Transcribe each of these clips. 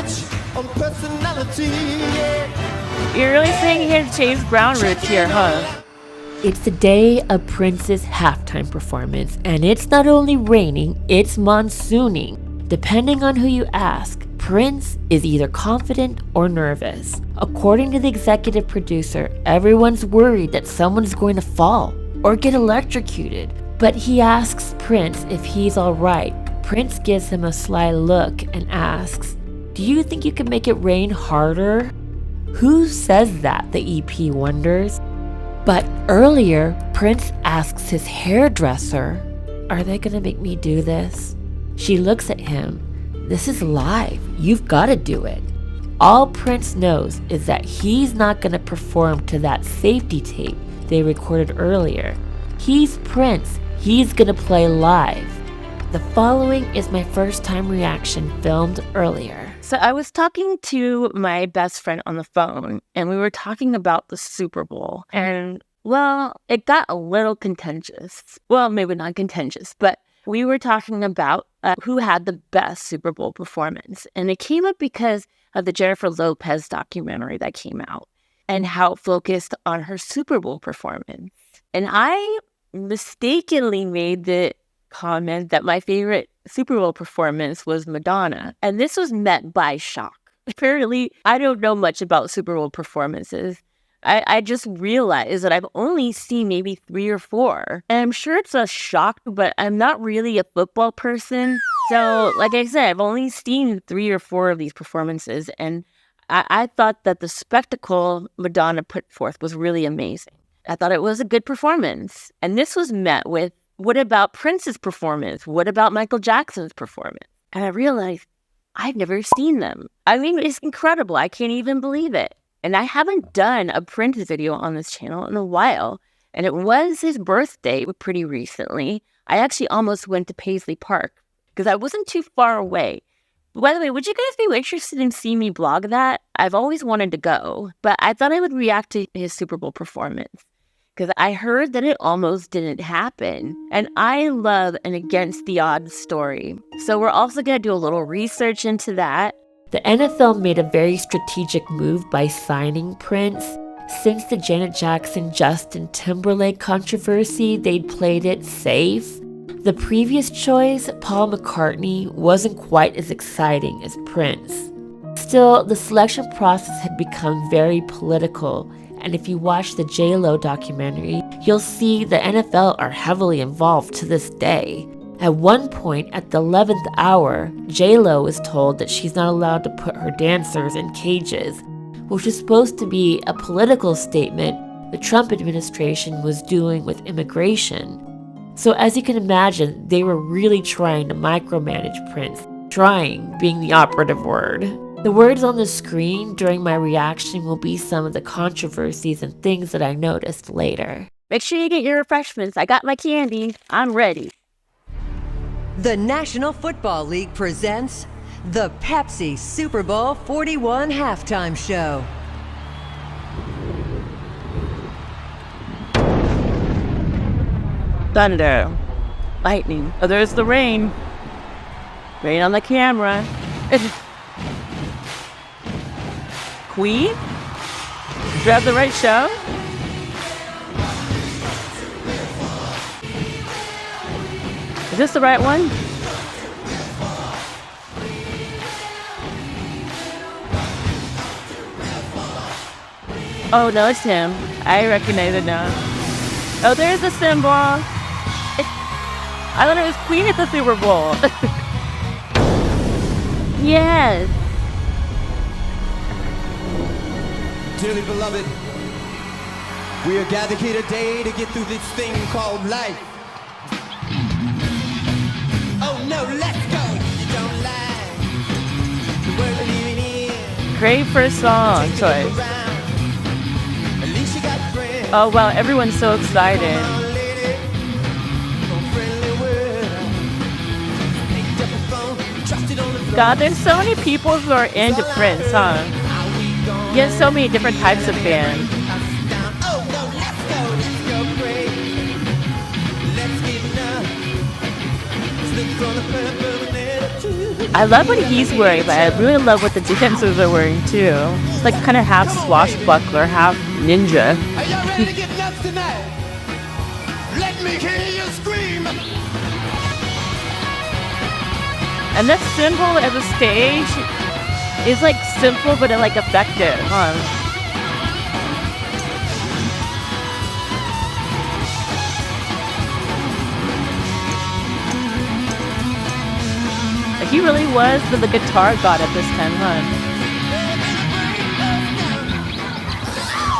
rich on personality. Yeah. You're really singing his James Brown roots here, huh? It's the day of Prince's halftime performance, and it's not only raining, it's monsooning. Depending on who you ask, Prince is either confident or nervous. According to the executive producer, everyone's worried that someone's going to fall or get electrocuted. But he asks Prince if he's alright. Prince gives him a sly look and asks, "Do you think you can make it rain harder?" Who says that, the EP wonders. But earlier, Prince asks his hairdresser, "Are they gonna make me do this?" She looks at him. "This is live. You've gotta do it." All Prince knows is that he's not gonna perform to that safety tape they recorded earlier. He's Prince. He's gonna play live. The following is my first time reaction filmed earlier. So I was talking to my best friend on the phone, and we were talking about the Super Bowl. And, well, it got a little contentious. Well, maybe not contentious, but we were talking about who had the best Super Bowl performance. And it came up because of the Jennifer Lopez documentary that came out and how it focused on her Super Bowl performance. And I mistakenly made the comment that my favorite Super Bowl performance was Madonna. And this was met by shock. Apparently, I don't know much about Super Bowl performances. I just realized that I've only seen maybe 3 or 4. And I'm sure it's a shock, but I'm not really a football person. So, like I said, I've only seen 3 or 4 of these performances. And I thought that the spectacle Madonna put forth was really amazing. I thought it was a good performance. And this was met with, what about Prince's performance? What about Michael Jackson's performance? And I realized I've never seen them. I mean, it's incredible. I can't even believe it. And I haven't done a Prince video on this channel in a while. And it was his birthday pretty recently. I actually almost went to Paisley Park because I wasn't too far away. By the way, would you guys be interested in seeing me blog that? I've always wanted to go, but I thought I would react to his Super Bowl performance because I heard that it almost didn't happen. And I love an against the odds story. So we're also going to do a little research into that. The NFL made a very strategic move by signing Prince. Since the Janet Jackson-Justin Timberlake controversy, they'd played it safe. The previous choice, Paul McCartney, wasn't quite as exciting as Prince. Still, the selection process had become very political, and if you watch the J-Lo documentary, you'll see the NFL are heavily involved to this day. At one point, at the 11th hour, J-Lo was told that she's not allowed to put her dancers in cages, which is supposed to be a political statement the Trump administration was doing with immigration. So as you can imagine, they were really trying to micromanage Prince, trying being the operative word. The words on the screen during my reaction will be some of the controversies and things that I noticed later. Make sure you get your refreshments. I got my candy. I'm ready. The National Football League presents the Pepsi Super Bowl 41 Halftime Show. Thunder. Lightning. Oh, there's the rain. Rain on the camera. Queen? Do I have the right show? Is this the right one? Oh, no, it's him. I recognize it now. Oh, there's the symbol. I thought it was Queen at the Super Bowl. Yes. Dearly beloved, we are gathered here today to get through this thing called life. Oh no, let's go. You don't lie. The world we're living in. Great first song choice. At least you got friends. Oh wow, everyone's so excited. Come on, lady. Oh, friendly word. Picked up the phone, dropped it on the floor. God, there's so many people who are into Prince, huh? He has so many different types of fans. Oh no, let's go crazy. Let's get enough. Slip from the permanent. I love what he's wearing, but I really love what the dancers are wearing too. It's like kind of half swashbuckler, half ninja. Are y'all ready to get nuts tonight? Let me hear you scream. And the symbol as a stage is like simple but like effective, huh? He really was the guitar god at this time, huh?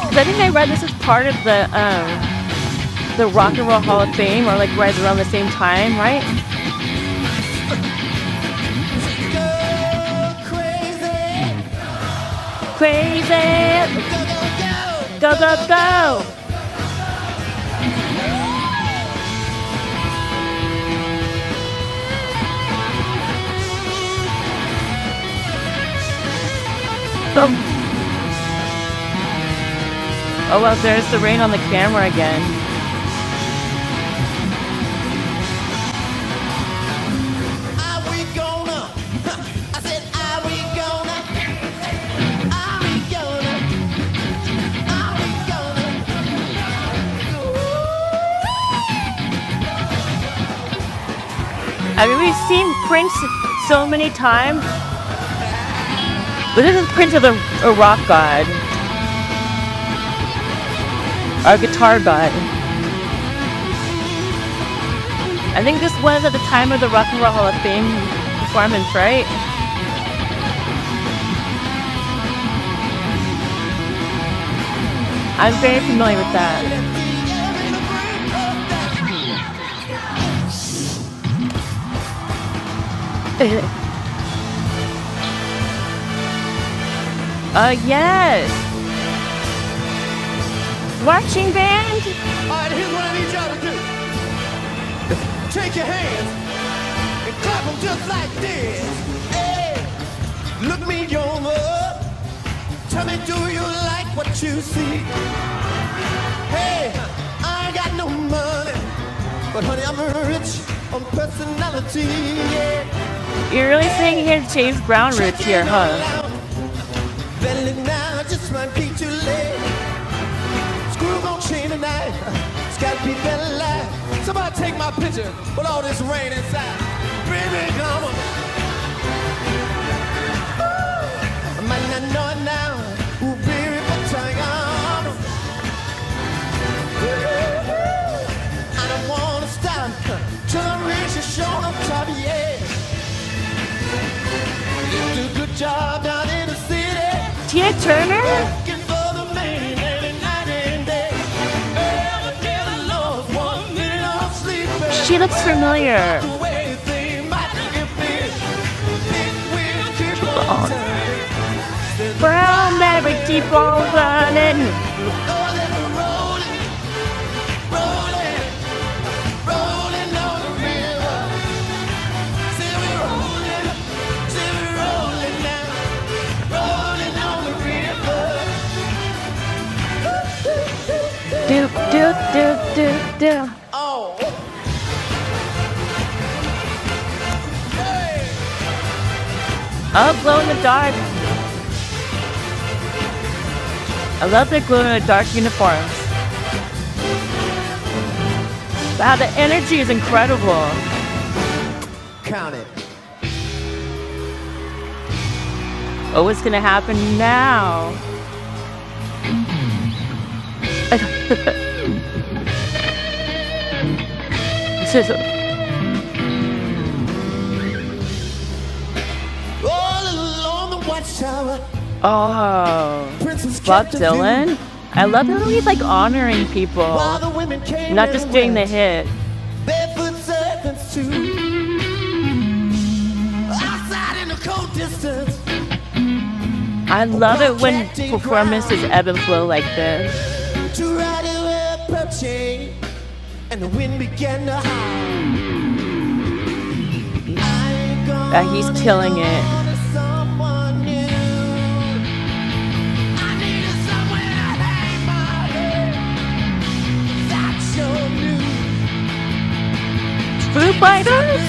'Cause I think I read this as part of the Rock and Roll Hall of Fame, or like right around the same time, right? Crazy! Go, go, go! Oh well, there's the rain on the camera again. Are we gonna? I said, are we gonna? Are we gonna? Are we gonna? I mean, we've seen Prince so many times, but this is Prince of a rock god. Our guitar god. I think this was at the time of the Rock and Roll Hall of Fame performance, right? I'm very familiar with that. Yes! Marching band? Alright, here's what I need y'all to do. Take your hands and clap them just like this. Hey, look me over. Tell me, do you like what you see? Hey, I ain't got no money, but honey, I'm rich on personality. Yeah. You're really saying here James Brown roots here, huh? Belly now just might be too late. Screw gon' chain tonight. It's gotta be better life. Somebody take my picture with all this rain inside. Baby, come on. I might not know it now. Ooh, baby, but I am. I don't wanna stop till I reach the shore on top, yeah. You do a good job down in the city. Tina Turner? Working for the man every night and day. Every day the Lord's 1 minute of sleep. She looks familiar. The way they might get big, it will keep on turning. Brown Mary, keep on running. Oh, they were rolling, rolling, rolling on the river. See we rolling now, rolling on the river. Do, do, do, do, do. Oh. Hey. Oh, glow in the dark. I love their glow in the dark uniforms. Wow, the energy is incredible. Count it. Oh, what's gonna happen now? This is All along the watchtower. Bob Dylan. I love how he's like honoring people, While the women came not just and doing the went. hit. Barefoot servants too. Outside in the cold distance. I love it when performances ebb and flow like this. To ride a pearl chain, and the wind began to howl. He's killing it. Someone new. I needed somewhere to hang my head. That's your news. Foo Fighters?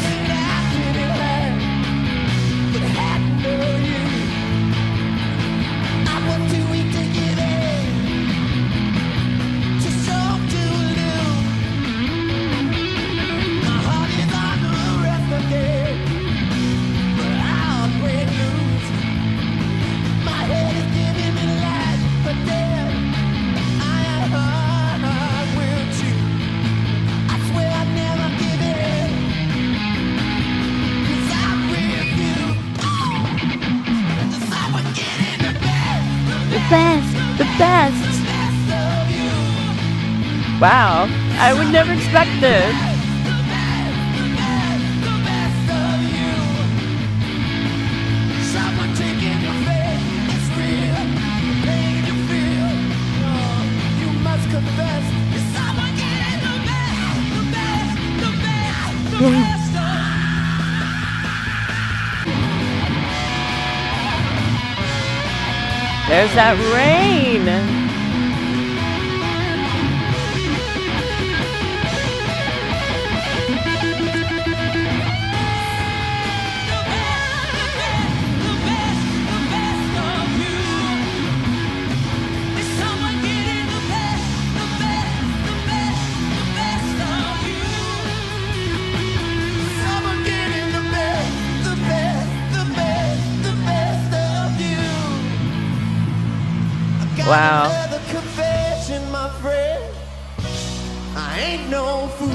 The best. The best. Wow. I would never expect this. Someone taking your faith, it's real. Pain you feel, you must confess. It's someone getting the best, the best, the best, the best of There's that rain. someone getting the best, the best, the best, the best of you. Got Wow. another confession, my friend. I ain't no fool.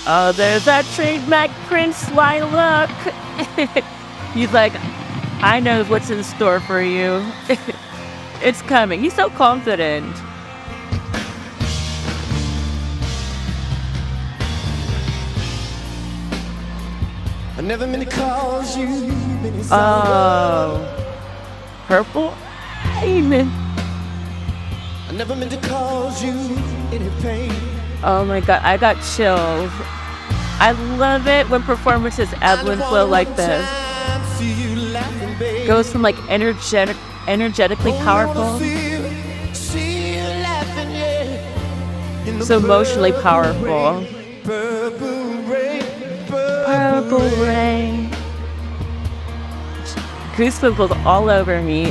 Oh, there's that trademark Prince. Why look? He's like, I know what's in store for you. It's coming. He's so confident. I never meant to cause you any Oh, sorrow. purple rain. I never meant to cause you any pain. Oh my God, I got chills. I love it when performances ebb and flow like this. Goes from like energetically powerful so emotionally powerful. Purple rain. Goosebumps all over me.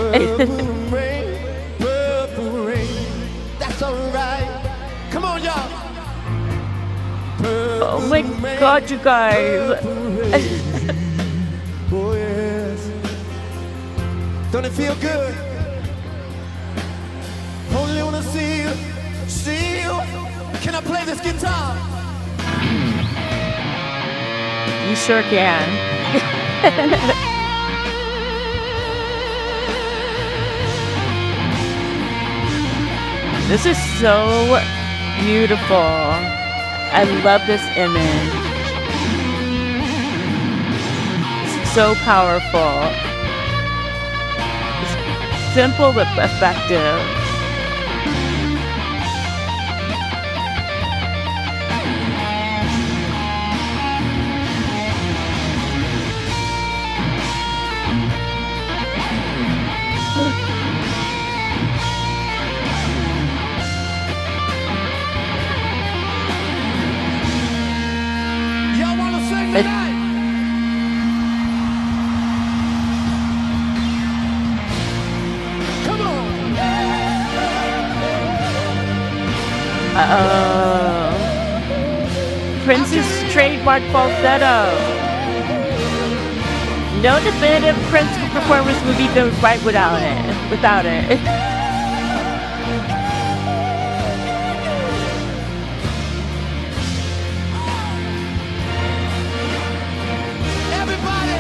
That's alright. Come on, y'all. Oh my God, you guys. Oh yes. Don't it feel good? Only wanna see you, see you. Can I play this guitar? You sure can. This is so beautiful. I love this image. It's so powerful. It's simple but effective. Y'all wanna sing tonight? Come on. Uh-oh. Prince's trademark falsetto. No definitive Prince performance would be done right without it. Everybody,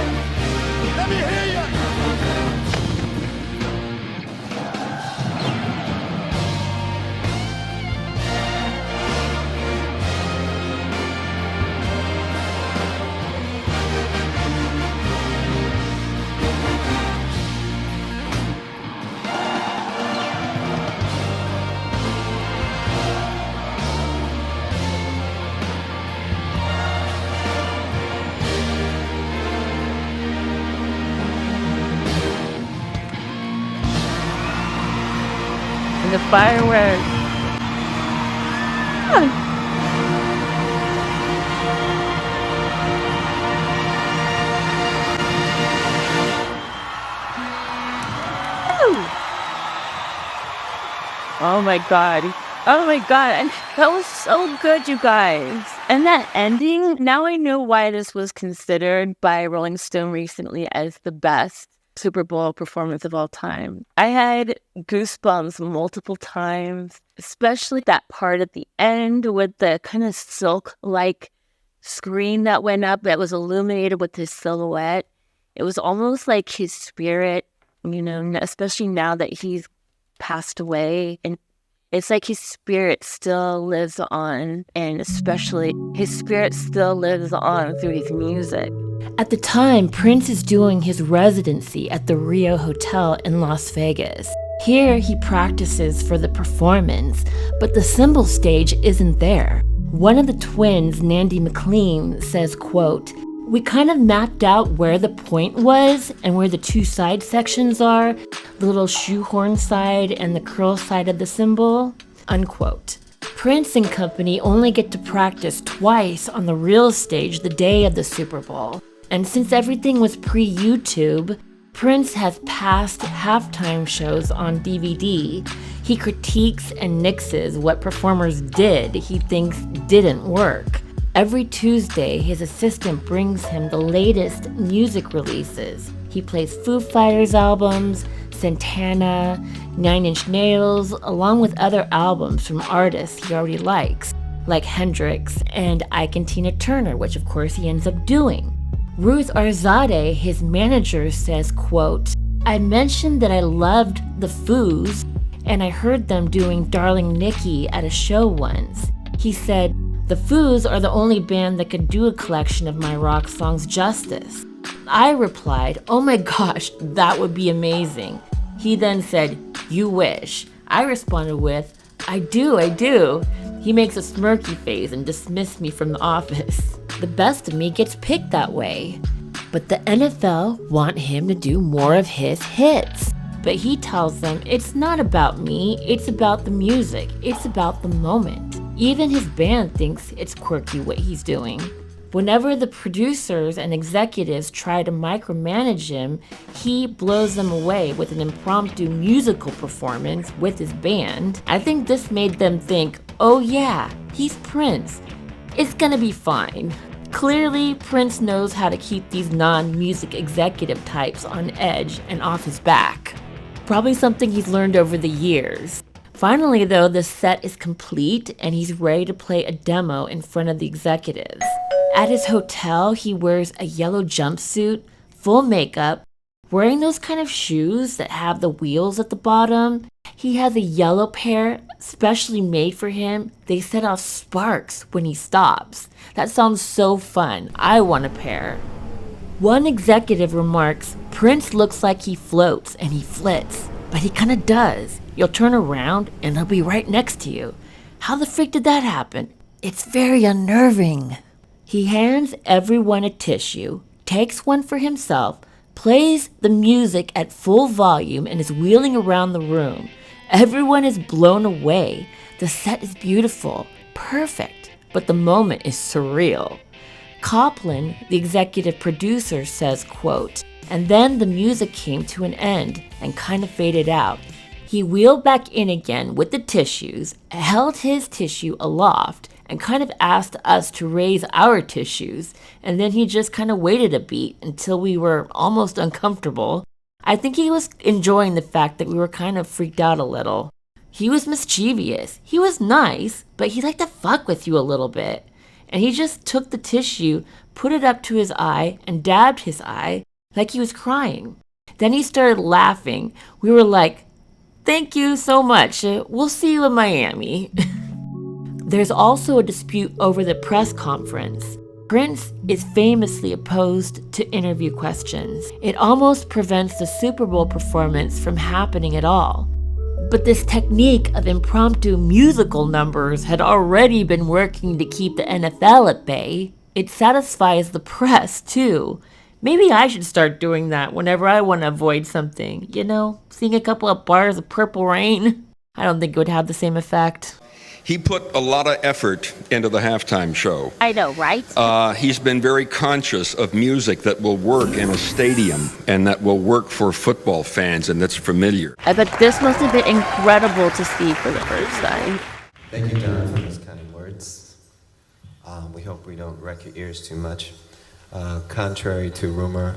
let me hear you. And the fireworks. Oh my God. Oh my God. And that was so good, you guys. And that ending, now I know why this was considered by Rolling Stone recently as the best Super Bowl performance of all time. I had goosebumps multiple times, especially that part at the end with the kind of silk-like screen that went up that was illuminated with his silhouette. It was almost like his spirit, especially now that he's passed away. And it's like his spirit still lives on. And especially his spirit still lives on through his music. At the time, Prince is doing his residency at the Rio Hotel in Las Vegas. Here, he practices for the performance, but the cymbal stage isn't there. One of the twins, Nandy McLean, says, quote, "We kind of mapped out where the point was and where the two side sections are, the little shoehorn side and the curl side of the cymbal," unquote. Prince and company only get to practice twice on the real stage the day of the Super Bowl. And since everything was pre-YouTube, Prince has past halftime shows on DVD. He critiques and nixes what performers did he thinks didn't work. Every Tuesday, his assistant brings him the latest music releases. He plays Foo Fighters albums, Santana, 9 Inch Nails, along with other albums from artists he already likes, like Hendrix and Ike and Tina Turner, which of course he ends up doing. Ruth Arzadeh, his manager, says, quote, "I mentioned that I loved the Foos, and I heard them doing Darling Nikki at a show once. He said, the Foos are the only band that could do a collection of my rock songs justice. I replied, oh my gosh, that would be amazing. He then said, you wish. I responded with, I do. He makes a smirky face and dismissed me from the office. The best of me gets picked that way. But the NFL want him to do more of his hits. But he tells them it's not about me, it's about the music, it's about the moment. Even his band thinks it's quirky what he's doing. Whenever the producers and executives try to micromanage him, he blows them away with an impromptu musical performance with his band. I think this made them think, oh yeah, he's Prince. It's gonna be fine. Clearly, Prince knows how to keep these non-music executive types on edge and off his back. Probably something he's learned over the years. Finally, though, the set is complete and he's ready to play a demo in front of the executives. At his hotel, he wears a yellow jumpsuit, full makeup, wearing those kind of shoes that have the wheels at the bottom. He has a yellow pair specially made for him. They set off sparks when he stops. That sounds so fun. I want a pair. One executive remarks, Prince looks like he floats and he flits, but he kind of does. You'll turn around and he'll be right next to you. How the freak did that happen? It's very unnerving. He hands everyone a tissue, takes one for himself, plays the music at full volume, and is wheeling around the room. Everyone is blown away. The set is beautiful, perfect, but the moment is surreal. Copland, the executive producer, says, quote, and then the music came to an end and kind of faded out. He wheeled back in again with the tissues, held his tissue aloft, and kind of asked us to raise our tissues, and then he just kind of waited a beat until we were almost uncomfortable. I think he was enjoying the fact that we were kind of freaked out a little. He was mischievous. He was nice, but he liked to fuck with you a little bit. And he just took the tissue, put it up to his eye, and dabbed his eye like he was crying. Then he started laughing. We were like, thank you so much. We'll see you in Miami. There's also a dispute over the press conference. Prince is famously opposed to interview questions. It almost prevents the Super Bowl performance from happening at all. But this technique of impromptu musical numbers had already been working to keep the NFL at bay. It satisfies the press, too. Maybe I should start doing that whenever I want to avoid something. Sing a couple of bars of Purple Rain. I don't think it would have the same effect. He put a lot of effort into the halftime show. I know, right? He's been very conscious of music that will work in a stadium and that will work for football fans and that's familiar. I bet this must have been incredible to see for the first time. Thank you, John, for those kind of words. We hope we don't wreck your ears too much. Contrary to rumor,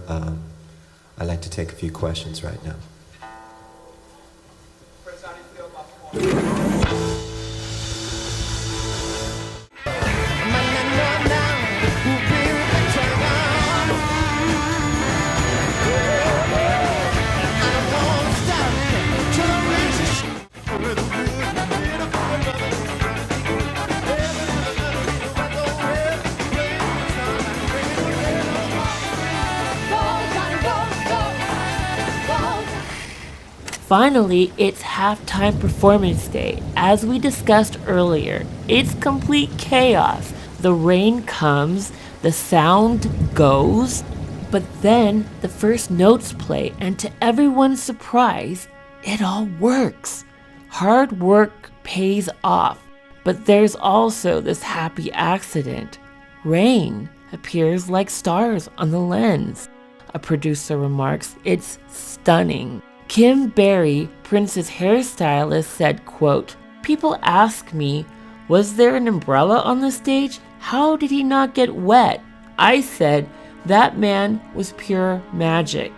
I'd like to take a few questions right now. Chris, how do you feel about the Finally, it's halftime performance day. As we discussed earlier, it's complete chaos. The rain comes, the sound goes, but then the first notes play, and to everyone's surprise, it all works. Hard work pays off, but there's also this happy accident. Rain appears like stars on the lens. A producer remarks, "It's stunning." Kim Berry, Prince's hairstylist, said, quote, "People ask me, was there an umbrella on the stage? How did he not get wet?" I said, that man was pure magic.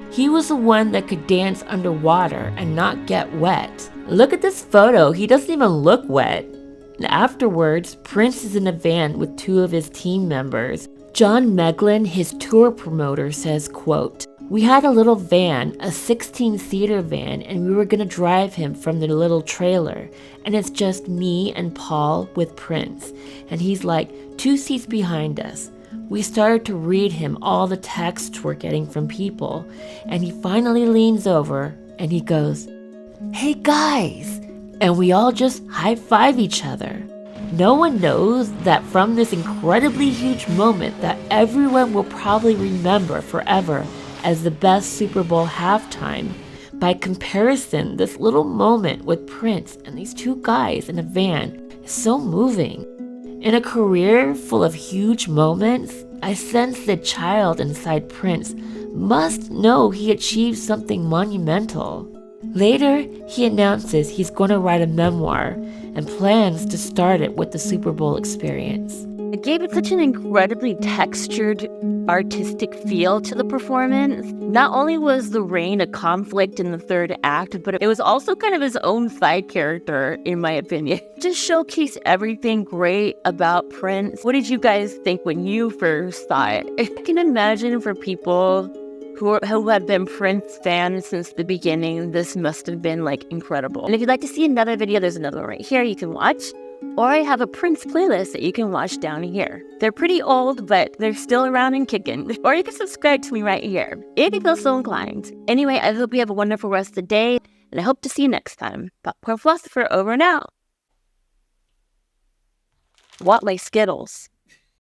He was the one that could dance underwater and not get wet. Look at this photo, he doesn't even look wet. And afterwards, Prince is in a van with two of his team members. John Meglin, his tour promoter, says, quote, "We had a little van, a 16-seater van, and we were going to drive him from the little trailer. And it's just me and Paul with Prince. And he's like 2 seats behind us. We started to read him all the texts we're getting from people. And he finally leans over and he goes, 'Hey guys!' And we all just high-five each other." No one knows that from this incredibly huge moment that everyone will probably remember forever as the best Super Bowl halftime, by comparison, this little moment with Prince and these two guys in a van is so moving. In a career full of huge moments, I sense the child inside Prince must know he achieved something monumental. Later, he announces he's going to write a memoir and plans to start it with the Super Bowl experience. It gave it such an incredibly textured, artistic feel to the performance. Not only was the rain a conflict in the third act, but it was also kind of his own side character, in my opinion. Just showcased everything great about Prince. What did you guys think when you first saw it? I can imagine for people who have been Prince fans since the beginning, this must have been like incredible. And if you'd like to see another video, there's another one right here you can watch. Or I have a Prince playlist that you can watch down here. They're pretty old, but they're still around and kicking. Or you can subscribe to me right here, if you feel so inclined. Anyway, I hope you have a wonderful rest of the day, and I hope to see you next time. Popcorn Philosopher over and out. Want my Skittles?